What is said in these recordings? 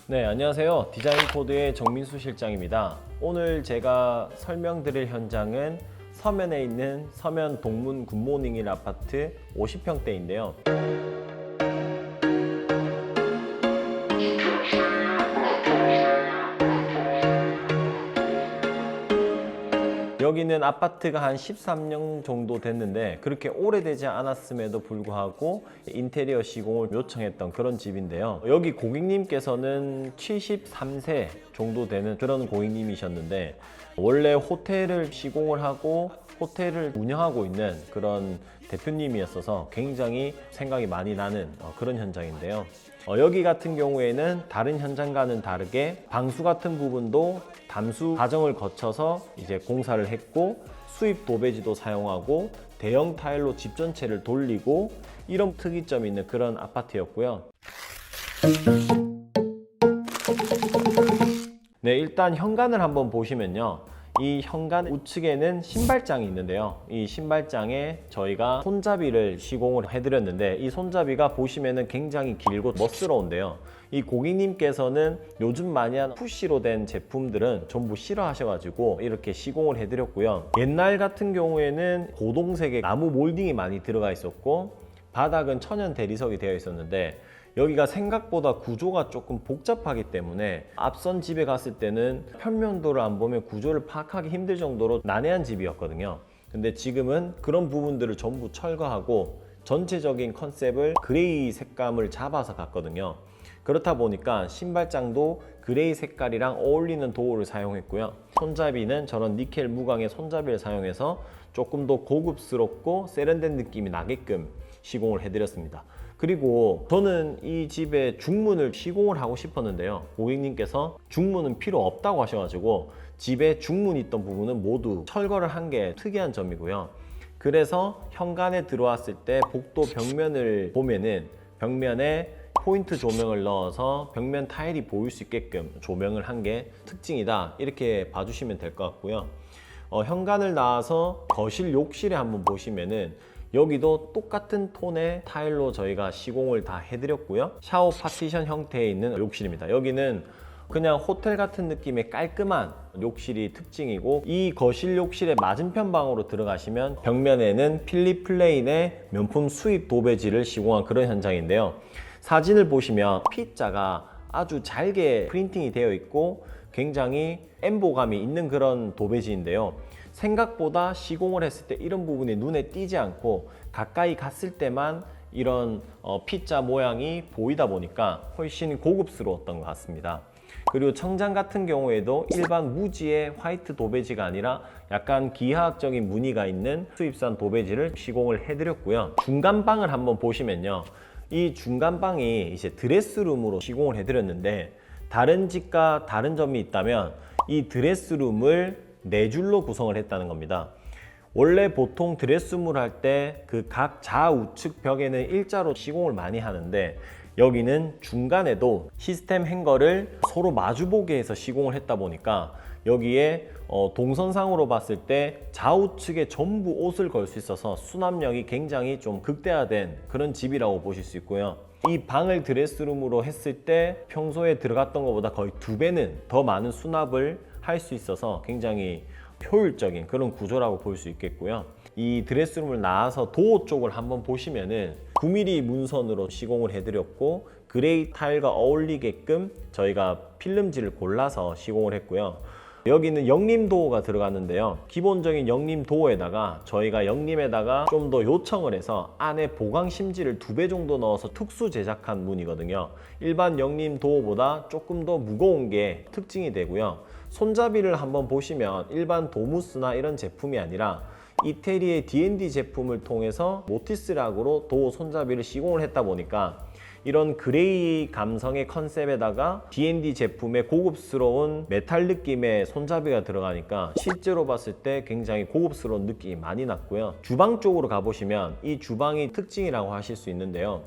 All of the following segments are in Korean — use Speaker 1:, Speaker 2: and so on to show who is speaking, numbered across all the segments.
Speaker 1: 네, 안녕하세요. 디자인코드의 정민수 실장입니다. 오늘 제가 설명드릴 현장은 서면에 있는 서면 동문 굿모닝 아파트 50평대인데요. 여기는 아파트가 한 13년 정도 됐는데 그렇게 오래되지 않았음에도 불구하고 인테리어 시공을 요청했던 그런 집인데요. 여기 고객님께서는 73세 정도 되는 그런 고객님이셨는데 원래 호텔을 시공을 하고 호텔을 운영하고 있는 그런 대표님이었어서 굉장히 생각이 많이 나는 그런 현장인데요. 여기 같은 경우에는 다른 현장과는 다르게 방수 같은 부분도 담수 과정을 거쳐서 이제 공사를 했고 수입 도배지도 사용하고 대형 타일로 집 전체를 돌리고 이런 특이점이 있는 그런 아파트였고요. 네, 일단 현관을 한번 보시면요. 이 현관 우측에는 신발장이 있는데요. 이 신발장에 저희가 손잡이를 시공을 해드렸는데 이 손잡이가 보시면은 굉장히 길고 멋스러운데요. 이 고객님께서는 요즘 많이 하는 푸시로 된 제품들은 전부 싫어하셔가지고 이렇게 시공을 해드렸고요. 옛날 같은 경우에는 고동색의 나무 몰딩이 많이 들어가 있었고 바닥은 천연 대리석이 되어 있었는데 여기가 생각보다 구조가 조금 복잡하기 때문에 앞선 집에 갔을 때는 평면도를 안 보면 구조를 파악하기 힘들 정도로 난해한 집이었거든요. 근데 지금은 그런 부분들을 전부 철거하고 전체적인 컨셉을 그레이 색감을 잡아서 갔거든요. 그렇다 보니까 신발장도 그레이 색깔이랑 어울리는 도어를 사용했고요. 손잡이는 저런 니켈 무광의 손잡이를 사용해서 조금 더 고급스럽고 세련된 느낌이 나게끔 시공을 해드렸습니다. 그리고 저는 이 집에 중문을 시공을 하고 싶었는데요. 고객님께서 중문은 필요 없다고 하셔가지고 집에 중문이 있던 부분은 모두 철거를 한 게 특이한 점이고요. 그래서 현관에 들어왔을 때 복도 벽면을 보면은 벽면에 포인트 조명을 넣어서 벽면 타일이 보일 수 있게끔 조명을 한 게 특징이다, 이렇게 봐주시면 될 것 같고요. 현관을 나와서 거실 욕실에 한번 보시면은 여기도 똑같은 톤의 타일로 저희가 시공을 다 해드렸고요. 샤워 파티션 형태에 있는 욕실입니다. 여기는 그냥 호텔 같은 느낌의 깔끔한 욕실이 특징이고, 이 거실 욕실의 맞은편 방으로 들어가시면 벽면에는 필립 플레인의 명품 수입 도배지를 시공한 그런 현장인데요. 사진을 보시면 P자가 아주 잘게 프린팅이 되어 있고 굉장히 엠보감이 있는 그런 도배지인데요. 생각보다 시공을 했을 때 이런 부분이 눈에 띄지 않고 가까이 갔을 때만 이런 P자 모양이 보이다 보니까 훨씬 고급스러웠던 것 같습니다. 그리고 청장 같은 경우에도 일반 무지의 화이트 도배지가 아니라 약간 기하학적인 무늬가 있는 수입산 도배지를 시공을 해드렸고요. 중간방을 한번 보시면요. 이 중간방이 이제 드레스룸으로 시공을 해드렸는데 다른 집과 다른 점이 있다면 이 드레스룸을 4줄로 구성을 했다는 겁니다. 원래 보통 드레스룸을 할 때 그 각 좌우측 벽에는 일자로 시공을 많이 하는데 여기는 중간에도 시스템 행거를 서로 마주보게 해서 시공을 했다 보니까 여기에 동선상으로 봤을 때 좌우측에 전부 옷을 걸 수 있어서 수납력이 굉장히 좀 극대화된 그런 집이라고 보실 수 있고요. 이 방을 드레스룸으로 했을 때 평소에 들어갔던 것보다 거의 2배는 더 많은 수납을 할 수 있어서 굉장히 효율적인 그런 구조라고 볼 수 있겠고요. 이 드레스룸을 나와서 도어 쪽을 한번 보시면은 9mm 문선으로 시공을 해드렸고 그레이 타일과 어울리게끔 저희가 필름지를 골라서 시공을 했고요. 여기는 영림 도어가 들어갔는데요. 기본적인 영림 도어에다가 저희가 영림에다가 좀 더 요청을 해서 안에 보강 심지를 2배 정도 넣어서 특수 제작한 문이거든요. 일반 영림 도어보다 조금 더 무거운 게 특징이 되고요. 손잡이를 한번 보시면 일반 도무스나 이런 제품이 아니라 이태리의 D&D 제품을 통해서 모티스락으로 도어 손잡이를 시공을 했다 보니까 이런 그레이 감성의 컨셉에다가 D&D 제품의 고급스러운 메탈 느낌의 손잡이가 들어가니까 실제로 봤을 때 굉장히 고급스러운 느낌이 많이 났고요. 주방 쪽으로 가보시면 이 주방이 특징이라고 하실 수 있는데요.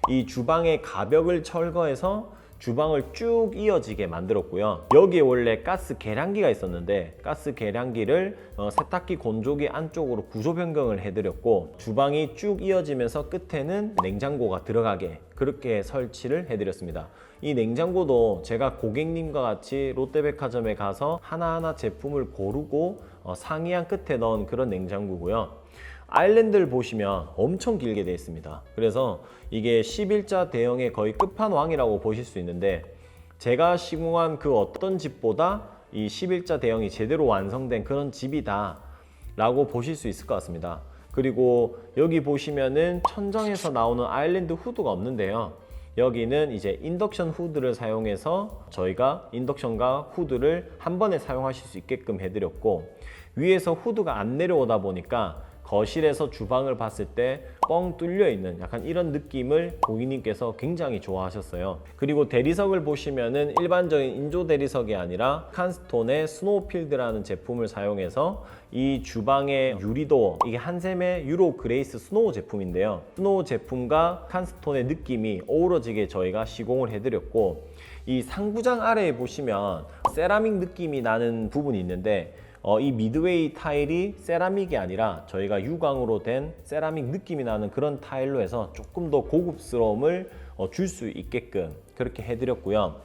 Speaker 1: 이 주방의 가벽을 철거해서 주방을 쭉 이어지게 만들었고요. 여기에 원래 가스 계량기가 있었는데 가스 계량기를 세탁기 건조기 안쪽으로 구조 변경을 해드렸고 주방이 쭉 이어지면서 끝에는 냉장고가 들어가게 그렇게 설치를 해드렸습니다. 이 냉장고도 제가 고객님과 같이 롯데백화점에 가서 하나하나 제품을 고르고 상의한 끝에 넣은 그런 냉장고고요. 아일랜드를 보시면 엄청 길게 되어 있습니다. 그래서 이게 11자 대형의 거의 끝판왕이라고 보실 수 있는데, 제가 시공한 그 어떤 집보다 이 11자 대형이 제대로 완성된 그런 집이다 라고 보실 수 있을 것 같습니다. 그리고 여기 보시면은 천정에서 나오는 아일랜드 후드가 없는데요, 여기는 이제 인덕션 후드를 사용해서 저희가 인덕션과 후드를 한 번에 사용하실 수 있게끔 해드렸고, 위에서 후드가 안 내려오다 보니까 거실에서 주방을 봤을 때 뻥 뚫려 있는 약간 이런 느낌을 고객님께서 굉장히 좋아하셨어요. 그리고 대리석을 보시면은 일반적인 인조 대리석이 아니라 칸스톤의 스노우필드라는 제품을 사용해서 이 주방의 유리도 이게 한샘의 유로 그레이스 스노우 제품인데요, 스노우 제품과 칸스톤의 느낌이 어우러지게 저희가 시공을 해드렸고, 이 상부장 아래에 보시면 세라믹 느낌이 나는 부분이 있는데, 이 미드웨이 타일이 세라믹이 아니라 저희가 유광으로 된 세라믹 느낌이 나는 그런 타일로 해서 조금 더 고급스러움을 줄 수 있게끔 그렇게 해드렸고요.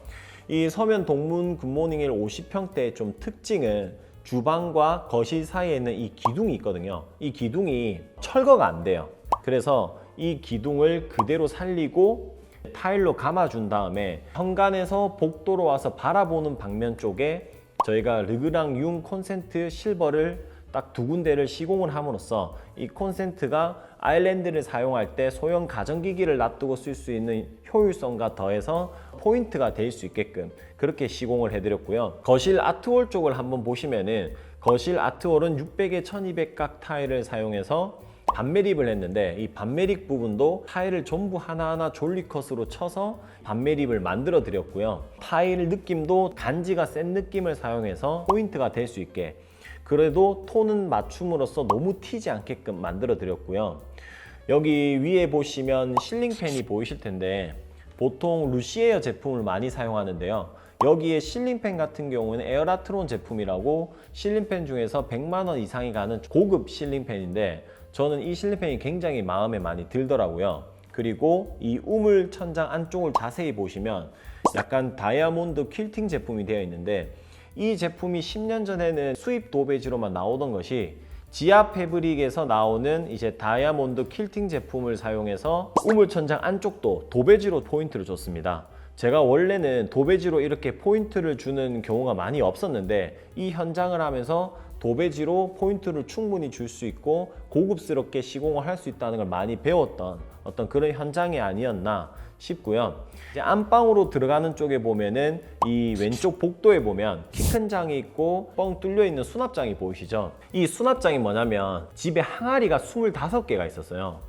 Speaker 1: 이 서면 동문 굿모닝 50평대의 좀 특징은 주방과 거실 사이에 있는 이 기둥이 있거든요. 이 기둥이 철거가 안 돼요. 그래서 이 기둥을 그대로 살리고 타일로 감아준 다음에 현관에서 복도로 와서 바라보는 방면 쪽에 저희가 르그랑 융 콘센트 실버를 딱 두 군데를 시공을 함으로써 이 콘센트가 아일랜드를 사용할 때 소형 가전기기를 놔두고 쓸 수 있는 효율성과 더해서 포인트가 될 수 있게끔 그렇게 시공을 해드렸고요. 거실 아트월 쪽을 한번 보시면은, 거실 아트월은 600에 1200각 타일을 사용해서 반매립을 했는데, 이 반매립 부분도 타일을 전부 하나하나 졸리컷으로 쳐서 반매립을 만들어 드렸고요. 타일 느낌도 간지가 센 느낌을 사용해서 포인트가 될 수 있게, 그래도 톤은 맞춤으로써 너무 튀지 않게끔 만들어 드렸고요. 여기 위에 보시면 실링팬이 보이실 텐데, 보통 루시에어 제품을 많이 사용하는데요, 여기에 실링팬 같은 경우는 에어라트론 제품이라고 실링팬 중에서 100만 원 이상이 가는 고급 실링팬인데, 저는 이 실링팬이 굉장히 마음에 많이 들더라고요. 그리고 이 우물 천장 안쪽을 자세히 보시면 약간 다이아몬드 퀼팅 제품이 되어 있는데, 이 제품이 10년 전에는 수입 도배지로만 나오던 것이 지아 패브릭에서 나오는 이제 다이아몬드 퀼팅 제품을 사용해서 우물 천장 안쪽도 도배지로 포인트를 줬습니다. 제가 원래는 도배지로 이렇게 포인트를 주는 경우가 많이 없었는데, 이 현장을 하면서 도배지로 포인트를 충분히 줄 수 있고 고급스럽게 시공을 할 수 있다는 걸 많이 배웠던 어떤 그런 현장이 아니었나 싶고요. 이제 안방으로 들어가는 쪽에 보면은 이 왼쪽 복도에 보면 키 큰 장이 있고 뻥 뚫려 있는 수납장이 보이시죠? 이 수납장이 뭐냐면 집에 항아리가 25개가 있었어요.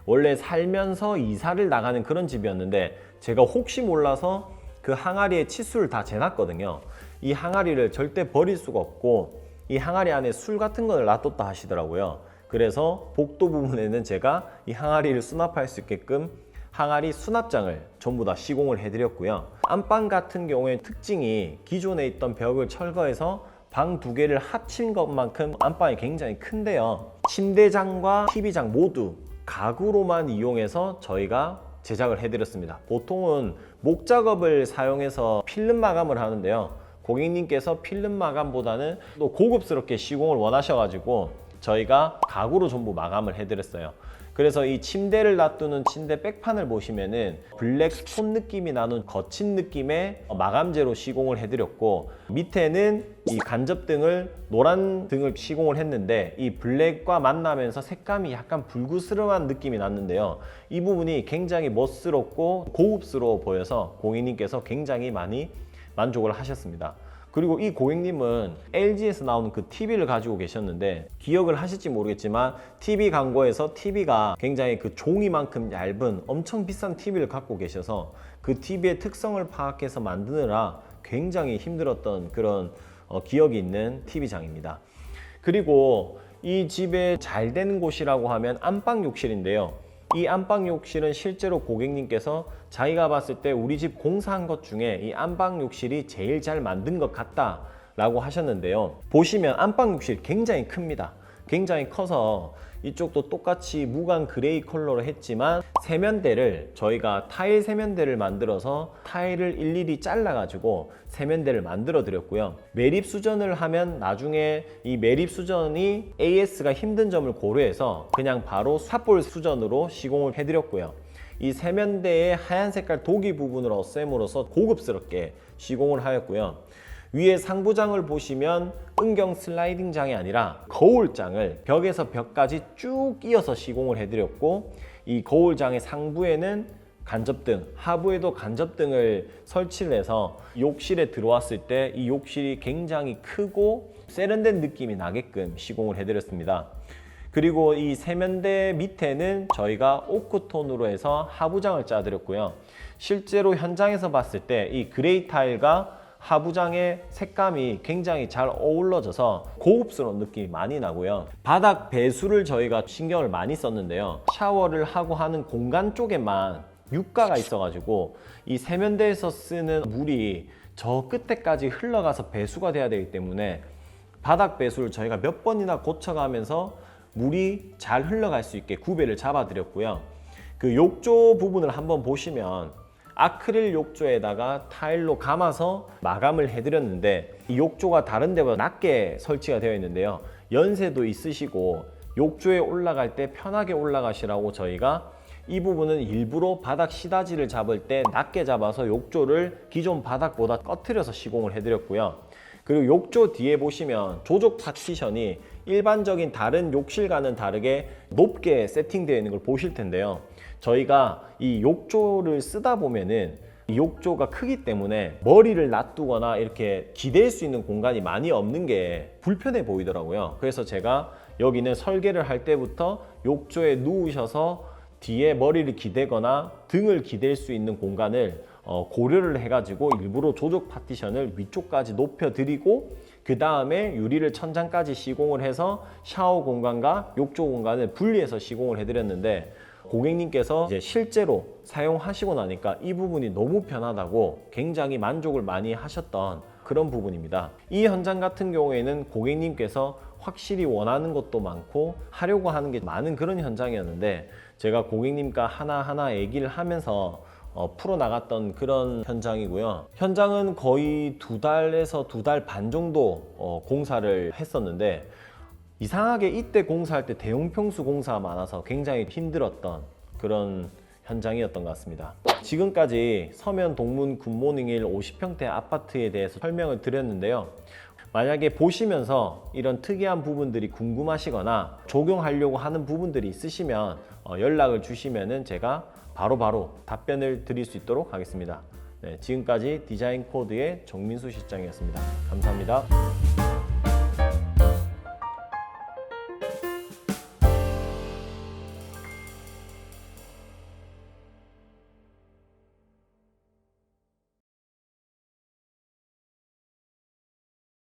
Speaker 1: 원래 살면서 이사를 나가는 그런 집이었는데, 제가 혹시 몰라서 그 항아리에 치수를 다 재놨거든요. 이 항아리를 절대 버릴 수가 없고, 이 항아리 안에 술 같은 걸 놔뒀다 하시더라고요. 그래서 복도 부분에는 제가 이 항아리를 수납할 수 있게끔 항아리 수납장을 전부 다 시공을 해드렸고요. 안방 같은 경우에 특징이 기존에 있던 벽을 철거해서 방 두 개를 합친 것만큼 안방이 굉장히 큰데요, 침대장과 TV장 모두 가구로만 이용해서 저희가 제작을 해드렸습니다. 보통은 목 작업을 사용해서 필름 마감을 하는데요, 고객님께서 필름 마감보다는 또 고급스럽게 시공을 원하셔가지고 저희가 가구로 전부 마감을 해드렸어요. 그래서 이 침대를 놔두는 침대 백판을 보시면은 블랙 스톤 느낌이 나는 거친 느낌의 마감재로 시공을 해드렸고, 밑에는 이 간접등을 노란 등을 시공을 했는데, 이 블랙과 만나면서 색감이 약간 불그스름한 느낌이 났는데요, 이 부분이 굉장히 멋스럽고 고급스러워 보여서 고객님께서 굉장히 많이 만족을 하셨습니다. 그리고 이 고객님은 LG에서 나오는 그 TV를 가지고 계셨는데, 기억을 하실지 모르겠지만 TV 광고에서 TV가 굉장히 그 종이만큼 얇은 엄청 비싼 TV를 갖고 계셔서 그 TV의 특성을 파악해서 만드느라 굉장히 힘들었던 그런 기억이 있는 TV장입니다. 그리고 이 집에 잘 되는 곳이라고 하면 안방 욕실인데요, 이 안방 욕실은 실제로 고객님께서 자기가 봤을 때 우리 집 공사한 것 중에 이 안방 욕실이 제일 잘 만든 것 같다 라고 하셨는데요, 보시면 안방 욕실 굉장히 큽니다. 굉장히 커서 이쪽도 똑같이 무광 그레이 컬러로 했지만 세면대를 저희가 타일 세면대를 만들어서 타일을 일일이 잘라 가지고 세면대를 만들어 드렸고요. 매립 수전을 하면 나중에 이 매립 수전이 AS가 힘든 점을 고려해서 그냥 바로 삿볼 수전으로 시공을 해 드렸고요. 이 세면대의 하얀 색깔 도기 부분을 없앰으로써 고급스럽게 시공을 하였고요. 위에 상부장을 보시면 은경 슬라이딩장이 아니라 거울장을 벽에서 벽까지 쭉 이어서 시공을 해드렸고, 이 거울장의 상부에는 간접등, 하부에도 간접등을 설치를 해서 욕실에 들어왔을 때 이 욕실이 굉장히 크고 세련된 느낌이 나게끔 시공을 해드렸습니다. 그리고 이 세면대 밑에는 저희가 오크톤으로 해서 하부장을 짜드렸고요. 실제로 현장에서 봤을 때 이 그레이 타일과 하부장의 색감이 굉장히 잘 어우러져서 고급스러운 느낌이 많이 나고요. 바닥 배수를 저희가 신경을 많이 썼는데요. 샤워를 하고 하는 공간 쪽에만 유가가 있어가지고 이 세면대에서 쓰는 물이 저 끝에까지 흘러가서 배수가 돼야 되기 때문에 바닥 배수를 저희가 몇 번이나 고쳐가면서 물이 잘 흘러갈 수 있게 구배를 잡아드렸고요. 그 욕조 부분을 한번 보시면 아크릴 욕조에다가 타일로 감아서 마감을 해드렸는데, 이 욕조가 다른 데보다 낮게 설치가 되어 있는데요. 연세도 있으시고 욕조에 올라갈 때 편하게 올라가시라고 저희가 이 부분은 일부러 바닥 시다지를 잡을 때 낮게 잡아서 욕조를 기존 바닥보다 꺼트려서 시공을 해드렸고요. 그리고 욕조 뒤에 보시면 조족 파티션이 일반적인 다른 욕실과는 다르게 높게 세팅되어 있는 걸 보실 텐데요. 저희가 이 욕조를 쓰다 보면은 이 욕조가 크기 때문에 머리를 놔두거나 이렇게 기댈 수 있는 공간이 많이 없는 게 불편해 보이더라고요. 그래서 제가 여기는 설계를 할 때부터 욕조에 누우셔서 뒤에 머리를 기대거나 등을 기댈 수 있는 공간을 고려를 해가지고 일부러 조족 파티션을 위쪽까지 높여드리고, 그 다음에 유리를 천장까지 시공을 해서 샤워 공간과 욕조 공간을 분리해서 시공을 해드렸는데, 고객님께서 이제 실제로 사용하시고 나니까 이 부분이 너무 편하다고 굉장히 만족을 많이 하셨던 그런 부분입니다. 이 현장 같은 경우에는 고객님께서 확실히 원하는 것도 많고 하려고 하는 게 많은 그런 현장이었는데, 제가 고객님과 하나하나 얘기를 하면서 풀어나갔던 그런 현장이고요. 현장은 거의 2달에서 2달 반 정도 공사를 했었는데, 이상하게 이때 공사할 때 대형 평수 공사가 많아서 굉장히 힘들었던 그런 현장이었던 것 같습니다. 지금까지 서면 동문 굿모닝1 50평대 아파트에 대해서 설명을 드렸는데요. 만약에 보시면서 이런 특이한 부분들이 궁금하시거나 적용하려고 하는 부분들이 있으시면 연락을 주시면 제가 바로바로 답변을 드릴 수 있도록 하겠습니다. 네, 지금까지 디자인 코드의 정민수 실장이었습니다. 감사합니다.